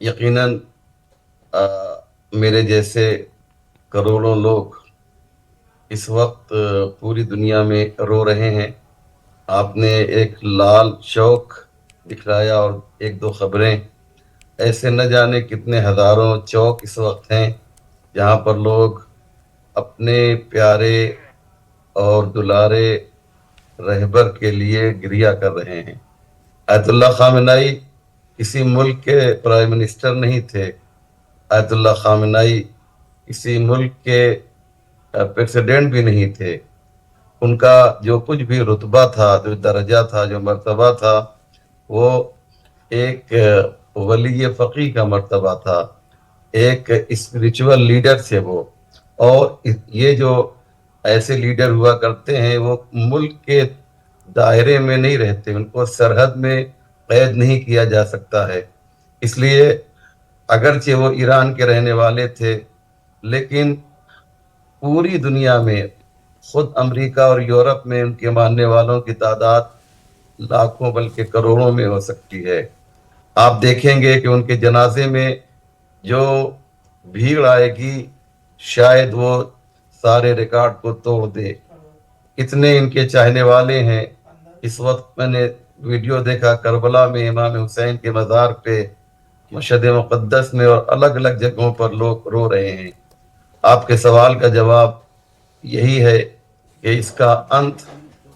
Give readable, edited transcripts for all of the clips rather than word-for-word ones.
यकीनन मेरे जैसे करोड़ों लोग इस वक्त पूरी दुनिया में रो रहे हैं। आपने एक लाल शौक दिखलाया और एक दो खबरें, ऐसे न जाने कितने हजारों चौक इस वक्त हैं जहां पर लोग अपने प्यारे और दुलारे रहबर के लिए गिरिया कर रहे हैं। आयतुल्लाह खामेनाई किसी मुल्क के प्राइम मिनिस्टर नहीं थे। आयतुल्लाह खामेनाई किसी मुल्क के प्रेसिडेंट भी नहीं थे। उनका जो कुछ भी रुतबा था, जो दर्जा था, जो मर्तबा था, वो एक वली फ़कीह का मर्तबा था। एक स्पिरिचुअल लीडर थे वो। और ये जो ऐसे लीडर हुआ करते हैं वो मुल्क के दायरे में नहीं रहते, उनको सरहद में कैद नहीं किया जा सकता है। इसलिए अगरचे वो ईरान के रहने वाले थे, लेकिन पूरी दुनिया में, खुद अमेरिका और यूरोप में उनके मानने वालों की तादाद लाखों बल्कि करोड़ों में हो सकती है। आप देखेंगे कि उनके जनाजे में जो भीड़ आएगी, शायद वो सारे रिकॉर्ड को तोड़ दे। इतने इनके चाहने वाले हैं। इस वक्त मैंने वीडियो देखा, करबला में इमाम हुसैन के मज़ार पे, मशहद मुक़द्दस में और अलग अलग जगहों पर लोग रो रहे हैं। आपके सवाल का जवाब यही है कि इसका अंत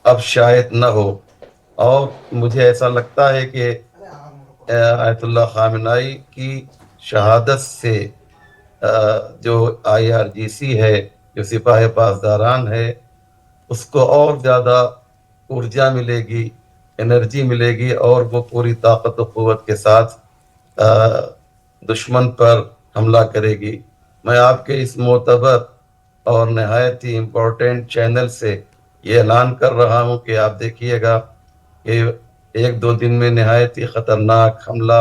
अब शायद न हो। और मुझे ऐसा लगता है कि आयतुल्लाह खामेनाई की शहादत से जो IRGC है, जो सिपाही पासदारान है, उसको और ज़्यादा ऊर्जा मिलेगी, एनर्जी मिलेगी और वो पूरी ताकत और क़ुव्वत के साथ दुश्मन पर हमला करेगी। मैं आपके इस मोतबर और नहायत ही इम्पोर्टेंट चैनल से ये ऐलान कर रहा हूँ कि आप देखिएगा कि एक दो दिन में नहायत ही ख़तरनाक हमला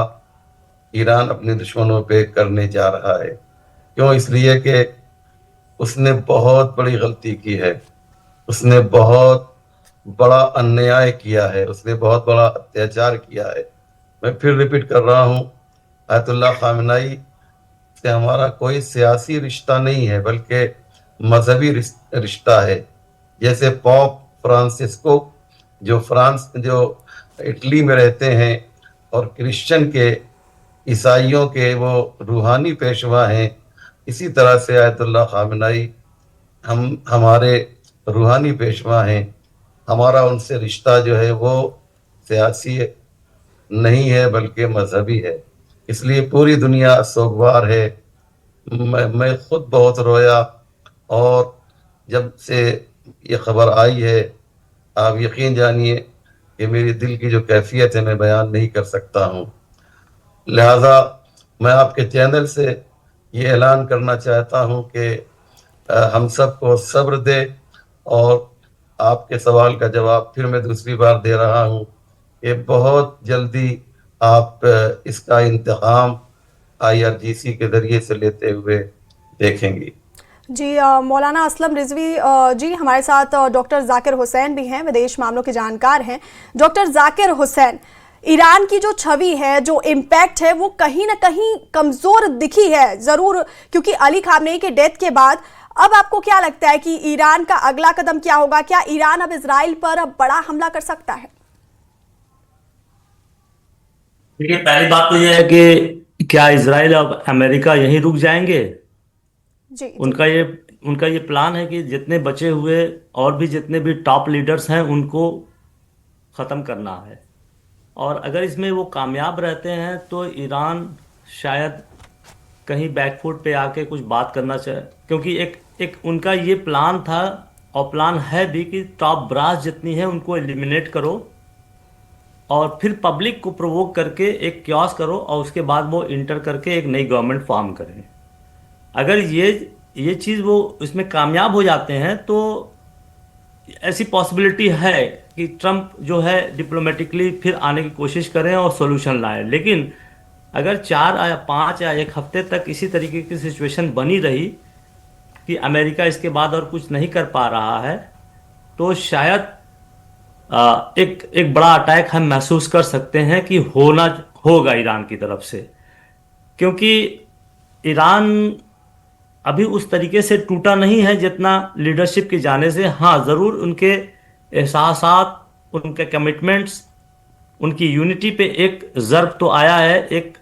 ईरान अपने दुश्मनों पे करने जा रहा है। क्यों? इसलिए कि उसने बहुत बड़ी गलती की है, उसने बहुत बड़ा अन्याय किया है, उसने बहुत बड़ा अत्याचार किया है। मैं फिर रिपीट कर रहा हूँ, आयतुल्लाह खामेनाई से हमारा कोई सियासी रिश्ता नहीं है, बल्कि मजहबी रिश्ता है। जैसे पॉप फ्रांसिस्को, जो इटली में रहते हैं और क्रिश्चियन के, ईसाइयों के वो रूहानी पेशवा हैं, इसी तरह से आयतुल्लाह खामेनाई हमारे रूहानी पेशवा हैं। हमारा उनसे रिश्ता जो है वो सियासी नहीं है बल्कि मजहबी है। इसलिए पूरी दुनिया सोगवार है। मैं खुद बहुत रोया। और जब से ये खबर आई है, आप यकीन जानिए कि मेरी दिल की जो कैफियत है मैं बयान नहीं कर सकता हूँ। लिहाजा मैं आपके चैनल से ये ऐलान करना चाहता हूँ कि हम सबको सब्र दे। और आपके सवाल का जवाब फिर मैं दूसरी बार दे रहा हूँ कि बहुत जल्दी आप इसका इंतकाम IRGC के जरिए से लेते हुए देखेंगी। जी मौलाना असलम रिजवी जी हमारे साथ डॉक्टर जाकिर हुसैन भी हैं, विदेश मामलों के जानकार हैं। डॉक्टर जाकिर हुसैन, ईरान की जो छवि है, जो इम्पैक्ट है, वो कहीं ना कहीं कमजोर दिखी है जरूर, क्योंकि अली खामनेई के डेथ के बाद। अब आपको क्या लगता है कि ईरान का अगला कदम क्या होगा? क्या ईरान अब इजराइल पर अब बड़ा हमला कर सकता है? देखिए, पहली बात तो यह है कि क्या इजराइल अब अमेरिका यहीं रुक जाएंगे? जी जी। उनका ये उनका ये प्लान है कि जितने बचे हुए और भी जितने भी टॉप लीडर्स हैं उनको ख़त्म करना है। और अगर इसमें वो कामयाब रहते हैं तो ईरान शायद कहीं बैकफुट पे आके कुछ बात करना चाहे, क्योंकि एक एक उनका ये प्लान था और प्लान है भी कि टॉप ब्रास जितनी है उनको एलिमिनेट करो और फिर पब्लिक को प्रोवोक करके एक क्यास करो और उसके बाद वो इंटर करके एक नई गवर्नमेंट फॉर्म करें। अगर ये चीज़ वो इसमें कामयाब हो जाते हैं तो ऐसी पॉसिबिलिटी है कि ट्रम्प जो है डिप्लोमेटिकली फिर आने की कोशिश करें और सॉल्यूशन लाएं। लेकिन अगर 4 या 5 या 1 हफ्ते तक इसी तरीके की सिचुएशन बनी रही कि अमेरिका इसके बाद और कुछ नहीं कर पा रहा है, तो शायद एक एक बड़ा अटैक हम महसूस कर सकते हैं कि होना होगा ईरान की तरफ से। क्योंकि ईरान अभी उस तरीके से टूटा नहीं है जितना लीडरशिप के जाने से। हाँ, ज़रूर उनके एहसासात, उनके कमिटमेंट्स, उनकी यूनिटी पे एक ज़र्ब तो आया है, एक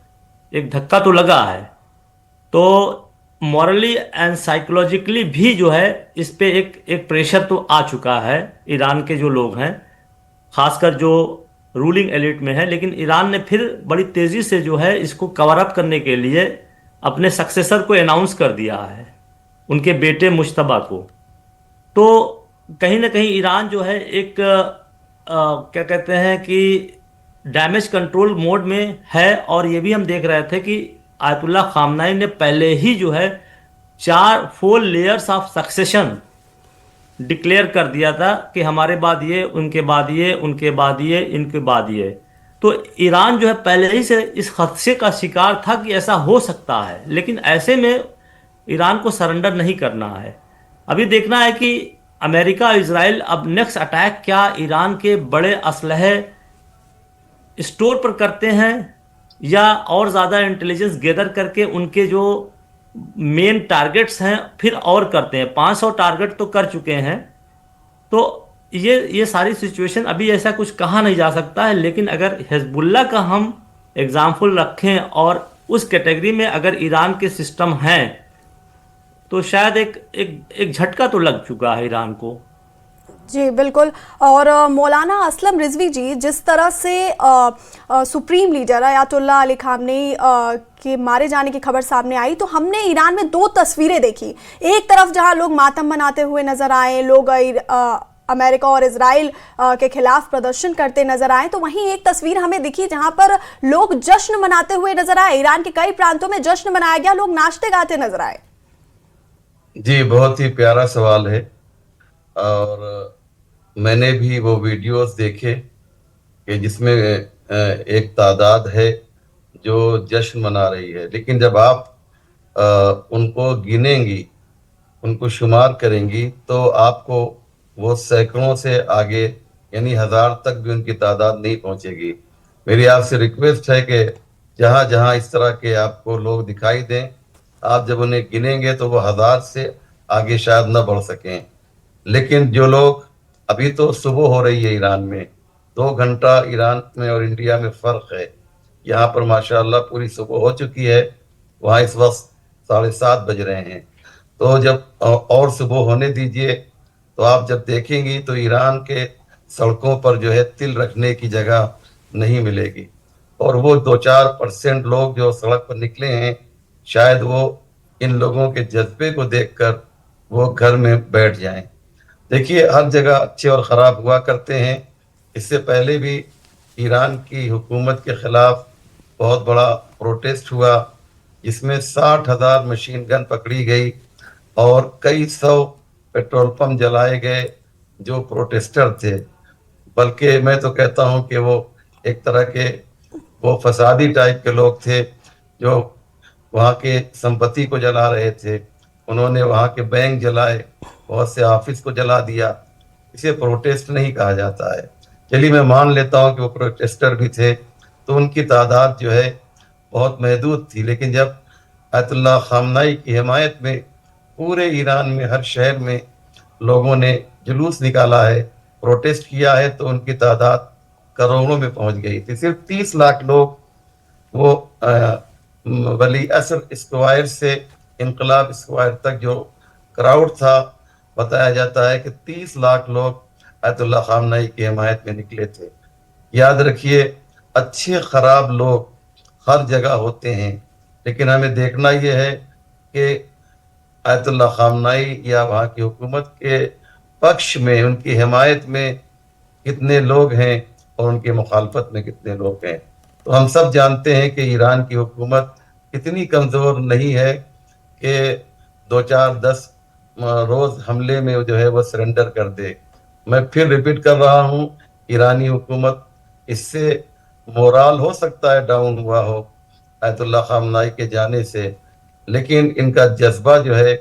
एक धक्का तो लगा है। तो मॉरली एंड साइकोलॉजिकली भी जो है इस पे एक एक प्रेशर तो आ चुका है ईरान के जो लोग हैं, खासकर जो रूलिंग एलिट में है। लेकिन ईरान ने फिर बड़ी तेज़ी से जो है इसको कवर अप करने के लिए अपने सक्सेसर को अनाउंस कर दिया है, उनके बेटे मुश्तबा को। तो कहीं ना कहीं ईरान जो है एक क्या कहते हैं कि डैमेज कंट्रोल मोड में है। और ये भी हम देख रहे थे कि आयतुल्ला खामनाई ने पहले ही जो है 4 लेयर्स ऑफ सक्सेशन डिक्लेयर कर दिया था कि हमारे बाद ये, उनके बाद ये, उनके बाद ये, इनके बाद ये। तो ईरान जो है पहले ही से इस खदशे का शिकार था कि ऐसा हो सकता है। लेकिन ऐसे में ईरान को सरेंडर नहीं करना है। अभी देखना है कि अमेरिका और इजराइल अब नेक्स्ट अटैक क्या ईरान के बड़े असलहे स्टोर पर करते हैं, या और ज़्यादा इंटेलिजेंस गैदर करके उनके जो मेन टारगेट्स हैं फिर और करते हैं। 500 टारगेट तो कर चुके हैं। तो ये सारी सिचुएशन, अभी ऐसा कुछ कहा नहीं जा सकता है। लेकिन अगर हिजबुल्ला का हम एग्जाम्पल रखें और उस कैटेगरी में अगर ईरान के सिस्टम हैं, तो शायद एक एक एक झटका तो लग चुका है ईरान को। जी बिल्कुल। और मौलाना असलम रिजवी जी, जिस तरह से supreme leader Ayatollah Ali Khamenei के मारे जाने की खबर सामने आई, तो हमने ईरान में 2 तस्वीरें देखी। एक तरफ जहां लोग मातम मनाते हुए नजर आए, लोग अमेरिका और इजराइल के खिलाफ प्रदर्शन करते नजर आए, तो वहीं एक तस्वीर हमें दिखी जहां पर लोग जश्न मनाते हुए नजर आए। ईरान के कई प्रांतों में जश्न मनाया गया, लोग नाचते गाते नजर आए। जी, बहुत ही प्यारा सवाल है। और मैंने भी वो वीडियोस देखे कि जिसमें एक तादाद है जो जश्न मना रही है। लेकिन जब आप उनको गिनेंगी, उनको शुमार करेंगी, तो आपको वो सैकड़ों से आगे, यानी 1000 तक भी उनकी तादाद नहीं पहुंचेगी। मेरी आपसे रिक्वेस्ट है कि जहां जहां इस तरह के आपको लोग दिखाई दें, आप जब उन्हें गिनेंगे तो वो 1000 से आगे शायद न बढ़ सकें। लेकिन जो लोग, अभी तो सुबह हो रही है ईरान में, 2 घंटा ईरान में और इंडिया में फ़र्क है। यहाँ पर माशाअल्लाह पूरी सुबह हो चुकी है, वहाँ इस वक्त 7:30 बज रहे हैं। तो जब और सुबह होने दीजिए, तो आप जब देखेंगी तो ईरान के सड़कों पर जो है तिल रखने की जगह नहीं मिलेगी। और वो 2-4% लोग जो सड़क पर निकले हैं, शायद वो इन लोगों के जज्बे को देखकर वो घर में बैठ जाएं। देखिए, हर जगह अच्छे और ख़राब हुआ करते हैं। इससे पहले भी ईरान की हुकूमत के ख़िलाफ़ बहुत बड़ा प्रोटेस्ट हुआ, जिसमें 60,000 मशीन गन पकड़ी गई और कई सौ पेट्रोल पंप जलाए गए जो प्रोटेस्टर थे। बल्कि मैं तो कहता हूं कि वो एक तरह के वो फसादी टाइप के लोग थे जो वहाँ के संपत्ति को जला रहे थे। उन्होंने वहाँ के बैंक जलाए, बहुत से ऑफिस को जला दिया। इसे प्रोटेस्ट नहीं कहा जाता है। चलिए, मैं मान लेता हूँ कि वो प्रोटेस्टर भी थे, तो उनकी तादाद जो है बहुत महदूद थी। लेकिन जब अयतुल्लाह खामनाई की हिमायत में पूरे ईरान में हर शहर में लोगों ने जुलूस निकाला है, प्रोटेस्ट किया है, तो उनकी तादाद करोड़ों में पहुंच गई थी। सिर्फ 30 लाख लोग वो वली असर स्क्वायर से इनकलाब स्क्वायर तक जो क्राउड था, बताया जाता है कि 30 लाख लोग अयतुल्लाह खामनाई की हिमायत में निकले थे। याद रखिए, अच्छे खराब लोग हर जगह होते हैं, लेकिन हमें देखना यह है कि अयतुल्लाह खामनाई या वहाँ की हुकूमत के पक्ष में, उनकी हिमायत में कितने लोग हैं और उनकी मुखालफत में कितने लोग हैं। तो हम सब जानते हैं कि ईरान की हुकूमत इतनी कमज़ोर नहीं है कि 2-4-10 रोज़ हमले में जो है वो सरेंडर कर दे। मैं फिर रिपीट कर रहा हूँ, ईरानी हुकूमत, इससे मोराल हो सकता है डाउन हुआ हो अयतुल्लाह खामनाई के जाने से, लेकिन इनका जज्बा जो है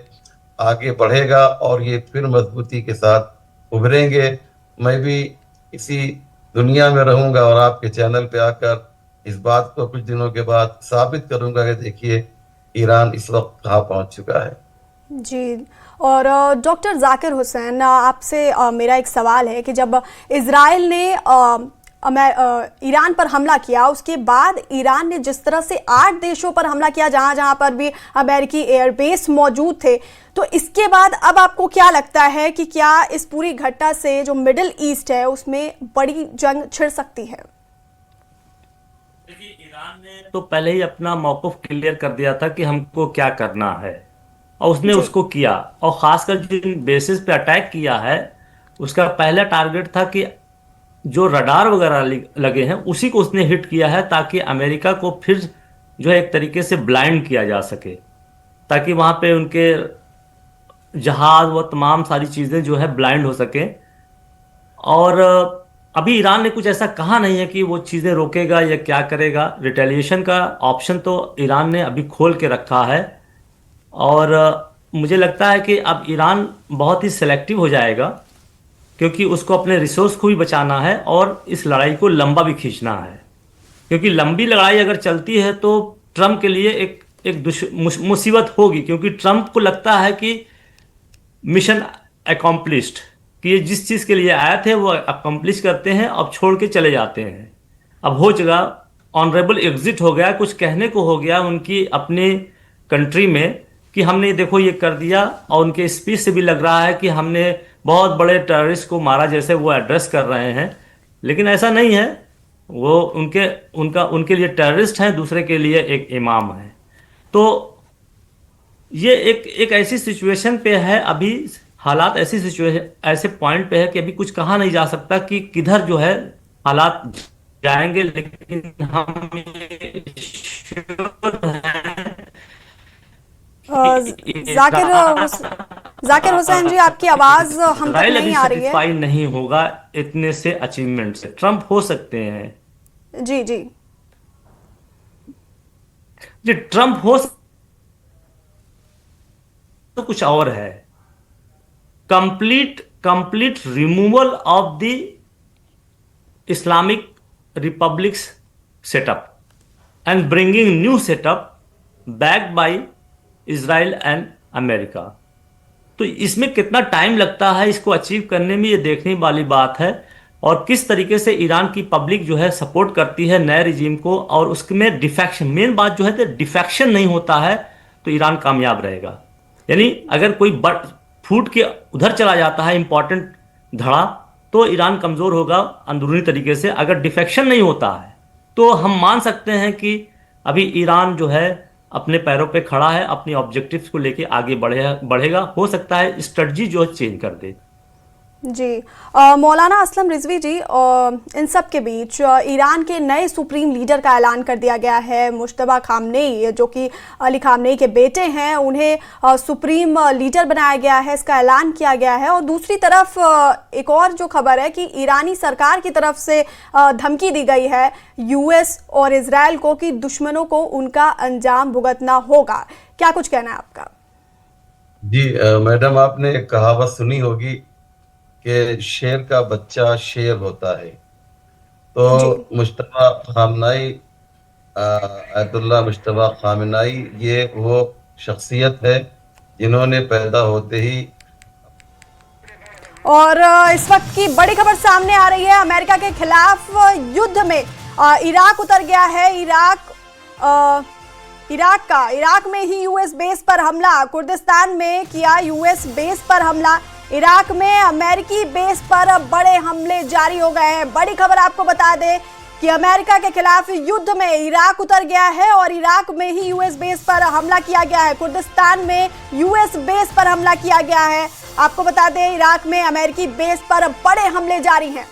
आगे बढ़ेगा और ये फिर मजबूती के साथ उभरेंगे। मैं भी इसी दुनिया में रहूंगा और आपके चैनल पे आकर इस बात को कुछ दिनों के बाद साबित करूंगा कि देखिए ईरान इस वक्त कहाँ पहुंच चुका है। जी। और डॉक्टर जाकिर हुसैन, आपसे मेरा एक सवाल है कि जब इजराइल ने ईरान पर हमला किया, उसके बाद ईरान ने जिस तरह से 8 देशों पर हमला किया जहां जहां पर भी अमेरिकी एयरबेस मौजूद थे, तो इसके बाद अब आपको क्या लगता है कि क्या इस पूरी घटना से जो मिडिल ईस्ट है उसमें बड़ी जंग छिड़ सकती है? देखिए, ईरान ने तो पहले ही अपना मौक़िफ़ क्लियर कर दिया था कि हमको क्या करना है, और उसने जी। उसको किया। और खासकर जिन बेसिस पे अटैक किया है, उसका पहला टारगेट था कि जो रडार वगैरह लगे हैं उसी को उसने हिट किया है, ताकि अमेरिका को फिर जो है एक तरीके से ब्लाइंड किया जा सके, ताकि वहां पे उनके जहाज व तमाम सारी चीज़ें जो है ब्लाइंड हो सके। और अभी ईरान ने कुछ ऐसा कहा नहीं है कि वो चीज़ें रोकेगा या क्या करेगा। रिटेलिएशन का ऑप्शन तो ईरान ने अभी खोल के रखा है। और मुझे लगता है कि अब ईरान बहुत ही सिलेक्टिव हो जाएगा, क्योंकि उसको अपने रिसोर्स को भी बचाना है और इस लड़ाई को लंबा भी खींचना है। क्योंकि लंबी लड़ाई अगर चलती है तो ट्रम्प के लिए एक एक मुसीबत होगी, क्योंकि ट्रम्प को लगता है कि मिशन अकॉम्प्लिश्ड, कि ये जिस चीज़ के लिए आए थे वो अकम्प्लिश करते हैं, अब छोड़ के चले जाते हैं। अब हो चुका, ऑनरेबल एग्जिट हो गया, कुछ कहने को हो गया उनकी अपने कंट्री में कि हमने देखो ये कर दिया। और उनके स्पीच से भी लग रहा है कि हमने बहुत बड़े टेररिस्ट को मारा, जैसे वो एड्रेस कर रहे हैं। लेकिन ऐसा नहीं है, वो उनके लिए टेररिस्ट हैं, दूसरे के लिए एक इमाम है। तो ये एक ऐसी सिचुएशन पे है अभी, हालात ऐसी सिचुएशन ऐसे पॉइंट पे है कि अभी कुछ कहा नहीं जा सकता कि किधर जो है हालात जाएंगे। लेकिन हम श्योर हैं कि जाकिर हुसैन जी, आपकी आवाज हम तक इजराइल नहीं अभी आ रही है। सेटिस्फाई नहीं होगा इतने से अचीवमेंट से। ट्रम्प हो सकते हैं जी जी। जी, ट्रम्प हो तो कुछ और है। Complete removal of the Islamic republics setup and bringing new setup backed by Israel and America. तो इसमें कितना टाइम लगता है इसको अचीव करने में, ये देखने वाली बात है। और किस तरीके से ईरान की पब्लिक जो है सपोर्ट करती है नए रिजीम को, और उसमें डिफेक्शन, मेन बात जो है तो डिफेक्शन नहीं होता है तो ईरान कामयाब रहेगा। यानी अगर कोई फूट के उधर चला जाता है इंपॉर्टेंट धड़ा, तो ईरान कमज़ोर होगा अंदरूनी तरीके से। अगर डिफेक्शन नहीं होता है तो हम मान सकते हैं कि अभी ईरान जो है अपने पैरों पे खड़ा है, अपनी ऑब्जेक्टिव्स को लेके आगे बढ़ेगा। हो सकता है स्ट्रेटजी जो है चेंज कर दे। जी। मौलाना असलम रिजवी जी, इन सब के बीच ईरान के नए सुप्रीम लीडर का ऐलान कर दिया गया है। मुश्तबा खामनेई, जो कि अली खामनेई के बेटे हैं, उन्हें सुप्रीम लीडर बनाया गया है, इसका ऐलान किया गया है। और दूसरी तरफ एक और जो खबर है कि ईरानी सरकार की तरफ से धमकी दी गई है यूएस और इजराइल को कि दुश्मनों को उनका अंजाम भुगतना होगा। क्या कुछ कहना है आपका? जी मैडम, आपने एक कहावत सुनी होगी कि शेर का बच्चा शेर होता है। जी। तो मुश्तबा खामनाई, अयतुल्ला मुश्तबा खामनाई, ये वो शख्सियत है जिन्होंने पैदा होते ही। और इस वक्त की बड़ी खबर सामने आ रही है, अमेरिका के खिलाफ युद्ध में इराक उतर गया है। इराक में ही यूएस बेस पर हमला, कुर्दिस्तान में किया यूएस बेस पर हमला। इराक में अमेरिकी बेस पर बड़े हमले जारी हो गए हैं। बड़ी खबर आपको बता दें कि अमेरिका के खिलाफ युद्ध में इराक उतर गया है और इराक में ही यूएस बेस पर हमला किया गया है। कुर्दिस्तान में यूएस बेस पर हमला किया गया है। आपको बता दें, इराक में अमेरिकी बेस पर बड़े हमले जारी हैं।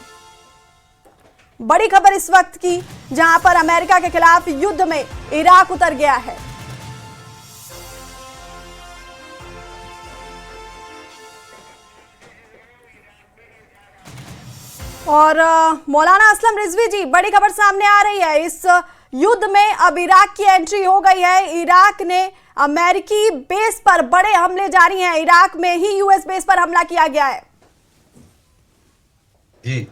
बड़ी खबर इस वक्त की, जहां पर अमेरिका के खिलाफ युद्ध में इराक उतर गया है। और मौलाना असलम रिजवी जी, बड़ी खबर सामने आ रही है, इस युद्ध में अब इराक की एंट्री हो गई है। इराक ने अमेरिकी बेस पर बड़े हमले जारी हैं। इराक में ही यूएस बेस पर हमला किया गया है। जी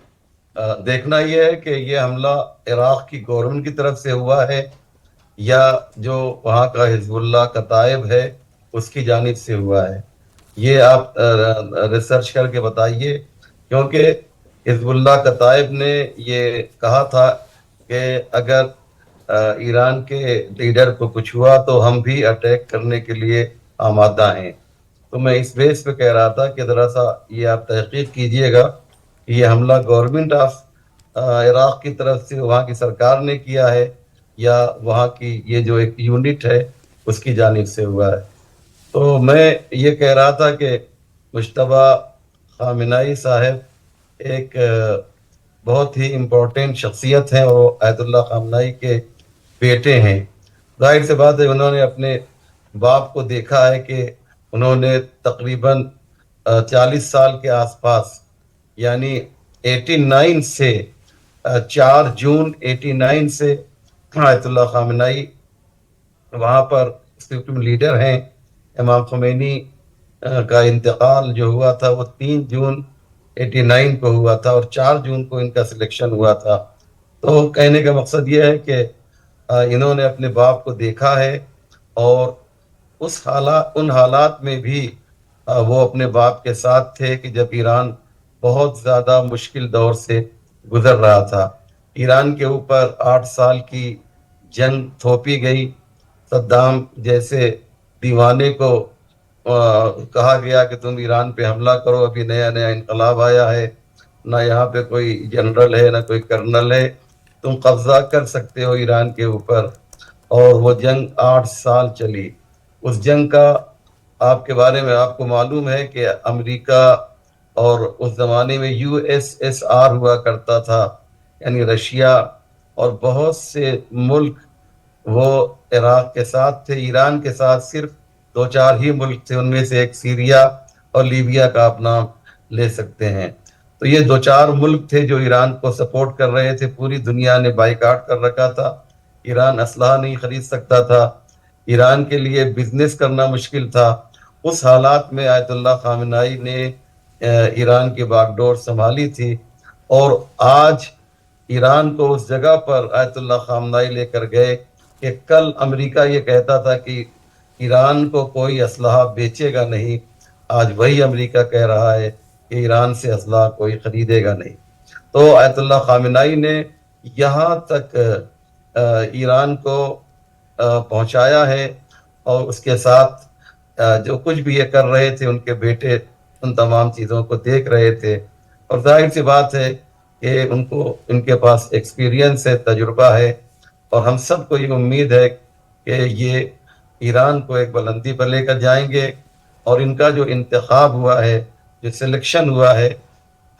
देखना यह है कि ये हमला इराक की गवर्नमेंट की तरफ से हुआ है या जो वहाँ का हिजबुल्लाह कताइब है उसकी जानिब से हुआ है। ये आप रिसर्च करके बताइए, क्योंकि हिजबुल्लाह कताइब ने ये कहा था कि अगर ईरान के लीडर को कुछ हुआ तो हम भी अटैक करने के लिए आमादा हैं। तो मैं इस बेस पे कह रहा था कि ज़रा सा ये आप तहकीक कीजिएगा कि ये हमला गवर्नमेंट ऑफ इराक की तरफ से वहाँ की सरकार ने किया है या वहाँ की ये जो एक यूनिट है उसकी जानिब से हुआ है। तो मैं ये कह रहा था कि मुश्तबा खामिनाई साहब एक बहुत ही इम्पोर्टेंट शख्सियत हैं और आयतुल्लाह खामनाई के बेटे हैं। जाहिर सी बात है उन्होंने अपने बाप को देखा है कि उन्होंने तकरीबन 40 साल के आसपास, यानी 89 से 4 जून 89 से आयतुल्लाह खामनाई वहाँ पर सुप्रीम लीडर हैं। इमाम खुमैनी का इंतकाल जो हुआ था वो 3 जून 89 को हुआ था और 4 जून को इनका सिलेक्शन हुआ था। तो कहने का मकसद ये है कि इन्होंने अपने बाप को देखा है और उन हालात में भी वो अपने बाप के साथ थे कि जब ईरान बहुत ज़्यादा मुश्किल दौर से गुजर रहा था। ईरान के ऊपर 8 साल की जंग थोपी गई। सद्दाम जैसे दीवाने को कहा गया कि तुम ईरान पे हमला करो, अभी नया नया इनकलाब आया है, ना यहाँ पे कोई जनरल है ना कोई कर्नल है, तुम कब्जा कर सकते हो ईरान के ऊपर। और वो जंग 8 साल चली। उस जंग का आपके बारे में आपको मालूम है कि अमेरिका और उस ज़माने में यूएसएसआर हुआ करता था, यानी रशिया, और बहुत से मुल्क वो इराक के साथ थे। ईरान के साथ सिर्फ 2-4 ही मुल्क थे, उनमें से एक सीरिया और लीबिया का आप नाम ले सकते हैं। तो ये 2-4 मुल्क थे जो ईरान को सपोर्ट कर रहे थे। पूरी दुनिया ने बाइकाट कर रखा था। ईरान असलहा नहीं खरीद सकता था, ईरान के लिए बिजनेस करना मुश्किल था। उस हालात में आयतुल्लाह खामेनी ने ईरान की बागडोर संभाली थी और आज ईरान को उस जगह पर आयतुल्लाह खामेनी लेकर गए कि कल अमेरिका ये कहता था कि ईरान को कोई असलहा बेचेगा नहीं, आज वही अमेरिका कह रहा है कि ईरान से असलहा कोई खरीदेगा नहीं। तो आयतुल्लाह खामेनी ने यहाँ तक ईरान को पहुंचाया है और उसके साथ जो कुछ भी ये कर रहे थे उनके बेटे उन तमाम चीज़ों को देख रहे थे। और जाहिर सी बात है कि इनके पास एक्सपीरियंस है, तजुर्बा है, और हम सबको ये उम्मीद है कि ये ईरान को एक बुलंदी पर लेकर जाएंगे। और इनका जो इंतखाब हुआ है, जो सिलेक्शन हुआ है,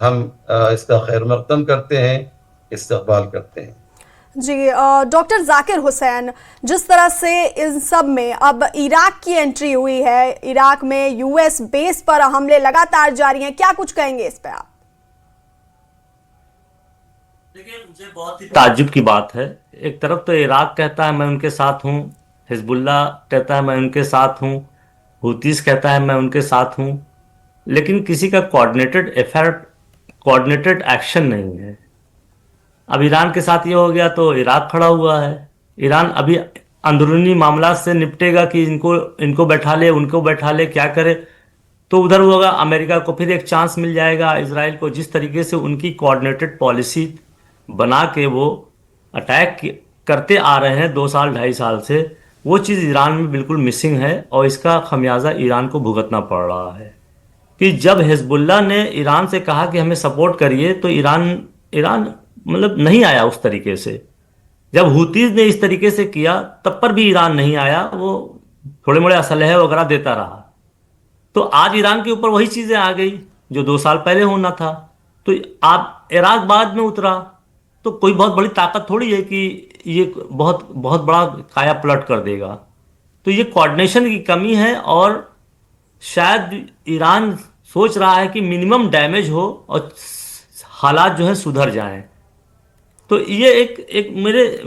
हम इसका खैर मकदम करते हैं, इस्तकबाल करते हैं। जी डॉक्टर जाकिर हुसैन, जिस तरह से इन सब में अब इराक की एंट्री हुई है, इराक में यूएस बेस पर हमले लगातार जारी हैं, क्या कुछ कहेंगे इस पे आप? देखिए, मुझे बहुत ही ताज्जुब की बात है। एक तरफ तो इराक कहता है मैं उनके साथ हूँ, हिजबुल्लाह कहता है मैं उनके साथ हूँ, हुतीस कहता है मैं उनके साथ हूँ, लेकिन किसी का कोऑर्डिनेटेड एफर्ट, कोऑर्डिनेटेड एक्शन नहीं है। अब ईरान के साथ ये हो गया तो इराक खड़ा हुआ है। ईरान अभी अंदरूनी मामला से निपटेगा कि इनको बैठा ले, उनको बैठा ले, क्या करे, तो उधर होगा। अमेरिका को फिर एक चांस मिल जाएगा। इजराइल को जिस तरीके से उनकी कोऑर्डिनेटेड पॉलिसी बना के वो अटैक करते आ रहे हैं 2 साल 2.5 साल से, वो चीज़ ईरान में बिल्कुल मिसिंग है और इसका खमियाजा ईरान को भुगतना पड़ रहा है। कि जब हिजबुल्लाह ने ईरान से कहा कि हमें सपोर्ट करिए तो ईरान मतलब नहीं आया उस तरीके से। जब हुतीज ने इस तरीके से किया तब पर भी ईरान नहीं आया, वो थोड़े मोड़े असलहे वगैरह देता रहा। तो आज ईरान के ऊपर वही चीज़ें आ गई जो 2 साल पहले होना था। तो आप इराक बाद में उतरा तो कोई बहुत बड़ी ताकत थोड़ी है कि ये बहुत बहुत बड़ा काया पलट कर देगा। तो ये कोऑर्डिनेशन की कमी है और शायद ईरान सोच रहा है कि मिनिमम डैमेज हो और हालात जो है सुधर जाएं। तो ये एक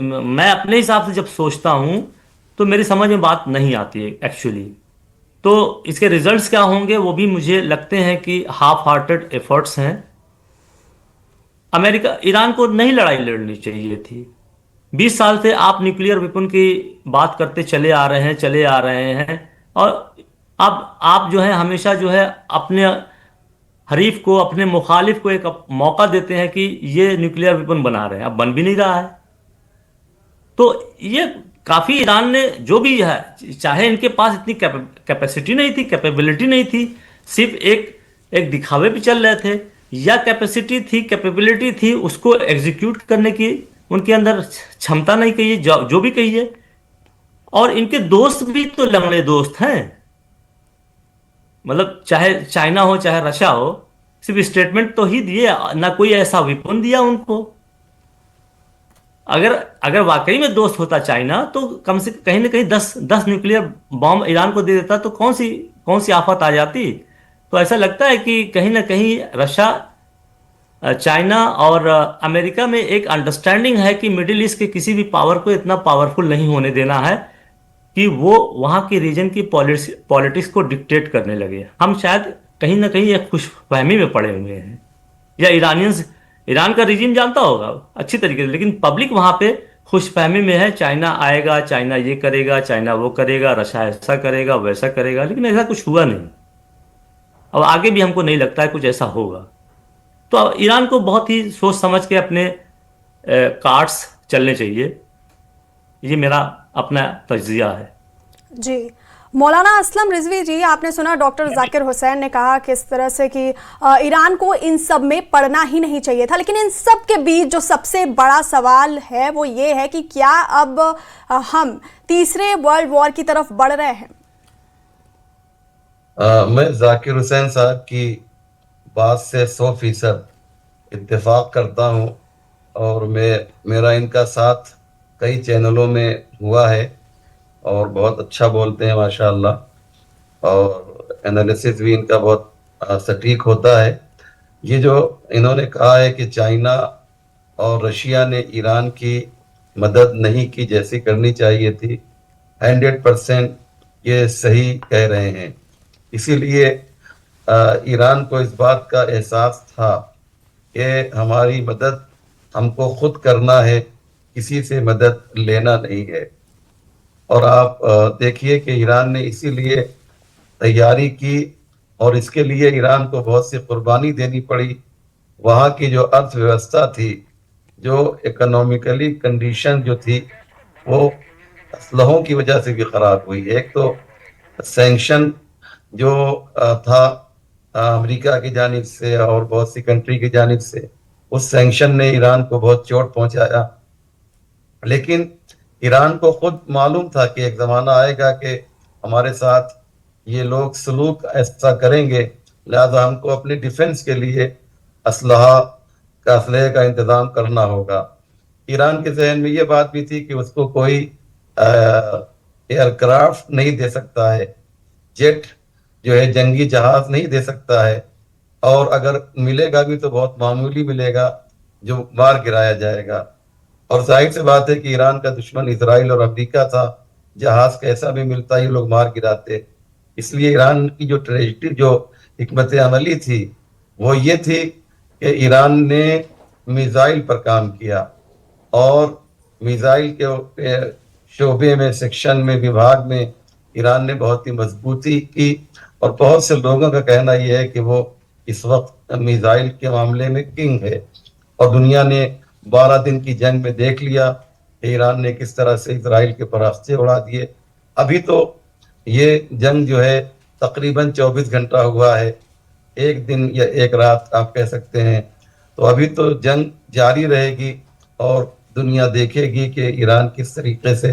मैं अपने हिसाब से जब सोचता हूँ तो मेरी समझ में बात नहीं आती है एक्चुअली। तो इसके रिजल्ट्स क्या होंगे वो भी मुझे लगते हैं कि हाफ हार्टेड एफर्ट्स हैं। अमेरिका ईरान को नहीं लड़ाई लड़नी चाहिए थी। 20 साल से आप न्यूक्लियर वेपन की बात करते चले आ रहे हैं। और अब आप जो है हमेशा जो है अपने हरीफ को, अपने मुखालिफ को एक मौका देते हैं कि ये न्यूक्लियर वेपन बना रहे हैं, अब बन भी नहीं रहा है। तो ये काफी ईरान ने जो भी है, चाहे इनके पास इतनी कैपेसिटी नहीं थी, कैपेबिलिटी नहीं थी, सिर्फ एक एक दिखावे पे चल रहे थे, या कैपेसिटी थी, कैपेबिलिटी थी, उसको एग्जीक्यूट करने की उनके अंदर क्षमता नहीं कहिए, जो भी कहिए। और इनके दोस्त भी तो लंगड़े दोस्त हैं, मतलब चाहे चाइना हो चाहे रशिया हो, सिर्फ स्टेटमेंट तो ही दिए, ना कोई ऐसा वेपन दिया उनको। अगर अगर वाकई में दोस्त होता चाइना, तो कम से कहीं ना कहीं 10 न्यूक्लियर बॉम्ब ईरान को दे देता, तो कौन सी आफत आ जाती। तो ऐसा लगता है कि कहीं ना कहीं रशिया, चाइना और अमेरिका में एक अंडरस्टैंडिंग है कि मिडिल ईस्ट के किसी भी पावर को इतना पावरफुल नहीं होने देना है कि वो वहां की रीजन की पॉलिटिक्स को डिक्टेट करने लगे। हम शायद कहीं ना कहीं एक खुशफहमी में पड़े हुए हैं, या ईरानियंस, ईरान का रिजीम जानता होगा अच्छी तरीके से, लेकिन पब्लिक वहां पे खुशफहमी में है, चाइना आएगा, चाइना ये करेगा, चाइना वो करेगा, रशिया ऐसा करेगा, वैसा करेगा, लेकिन ऐसा कुछ हुआ नहीं। अब आगे भी हमको नहीं लगता है कुछ ऐसा होगा। तो ईरान को बहुत ही सोच समझ के अपने कार्ड्स चलने चाहिए, ये मेरा अपना तजिया है। जी, मौलाना असलम रिजवी जी, आपने सुना डॉक्टर जाकिर हुसैन ने कहा किस तरह से कि ईरान को इन सब में पड़ना ही नहीं चाहिए था, लेकिन इन सब के बीच जो सबसे बड़ा सवाल है वो ये है कि क्या अब हम तीसरे वर्ल्ड वॉर की तरफ बढ़ रहे हैं? मैं जाकिर हुसैन साहब की बात से 100% इत्तेफाक करता हूँ, और मेरा इनका साथ कई चैनलों में हुआ है, और बहुत अच्छा बोलते हैं माशाअल्लाह, और एनालिसिस भी इनका बहुत सटीक होता है। ये जो इन्होंने कहा है कि चाइना और रशिया ने ईरान की मदद नहीं की जैसी करनी चाहिए थी, 100% ये सही कह रहे हैं। इसीलिए ईरान को इस बात का एहसास था कि हमारी मदद हमको खुद करना है, किसी से मदद लेना नहीं है। और आप देखिए कि ईरान ने इसीलिए तैयारी की, और इसके लिए ईरान को बहुत सी कुर्बानी देनी पड़ी। वहाँ की जो अर्थव्यवस्था थी, जो इकोनॉमिकली कंडीशन जो थी, वो असलहों की वजह से भी खराब हुई। एक तो सैंक्शन जो था अमेरिका की जानिब से और बहुत सी कंट्री की जानिब से, उस सैंक्शन ने ईरान को बहुत चोट पहुंचाया। लेकिन ईरान को खुद मालूम था कि एक ज़माना आएगा कि हमारे साथ ये लोग सलूक ऐसा करेंगे, लिहाजा हमको अपने डिफेंस के लिए असलहे का इंतज़ाम करना होगा। ईरान के जहन में ये बात भी थी कि उसको कोई एयरक्राफ्ट नहीं दे सकता है, जेट जो है जंगी जहाज नहीं दे सकता है, और अगर मिलेगा भी तो बहुत मामूली मिलेगा जो मार गिराया जाएगा। और जाहिर सी बात है कि ईरान का दुश्मन इजराइल और अमेरिका था, जहाज कैसा भी मिलता ये लोग मार गिराते। इसलिए ईरान की जो ट्रेजिडी, जो हिकमत अमली थी, वो ये थी कि ईरान ने मिसाइल पर काम किया, और मिसाइल के शोबे में, सेक्शन में, विभाग में ईरान ने बहुत ही मजबूती की। और बहुत से लोगों का कहना यह है कि वो इस वक्त मिसाइल के मामले में किंग है, और दुनिया ने 12 दिन की जंग में देख लिया कि ईरान ने किस तरह से इजराइल के परास्ते उड़ा दिए। अभी तो ये जंग जो है तकरीबन 24 घंटा हुआ है, एक दिन या एक रात आप कह सकते हैं। तो अभी तो जंग जारी रहेगी, और दुनिया देखेगी कि ईरान किस तरीके से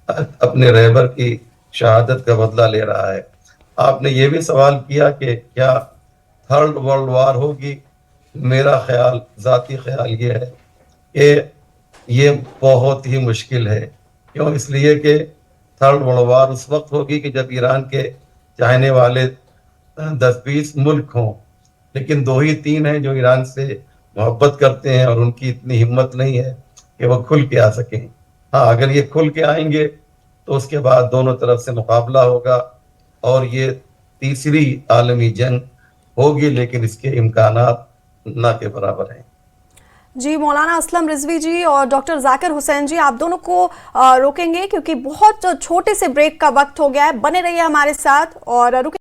अपने रहबर की शहादत का बदला ले रहा है। आपने ये भी सवाल किया कि क्या थर्ड वर्ल्ड वार होगी। मेरा ख्याल, जाती ख्याल ये है कि ये बहुत ही मुश्किल है। क्यों? इसलिए कि थर्ड वर्ल्ड वार उस वक्त होगी कि जब ईरान के चाहने वाले 10-20 मुल्क हों, लेकिन 2 ही 3 हैं जो ईरान से मोहब्बत करते हैं, और उनकी इतनी हिम्मत नहीं है कि वो खुल के आ सकें। हाँ, अगर ये खुल के आएंगे तो उसके बाद दोनों तरफ से मुकाबला होगा, और ये तीसरी आलमी जंग होगी, लेकिन इसके इम्कानात ना के बराबर हैं। जी, मौलाना असलम रिजवी जी और डॉक्टर जाकिर हुसैन जी, आप दोनों को रोकेंगे क्योंकि बहुत छोटे से ब्रेक का वक्त हो गया है। बने रहिए हमारे साथ और रुके।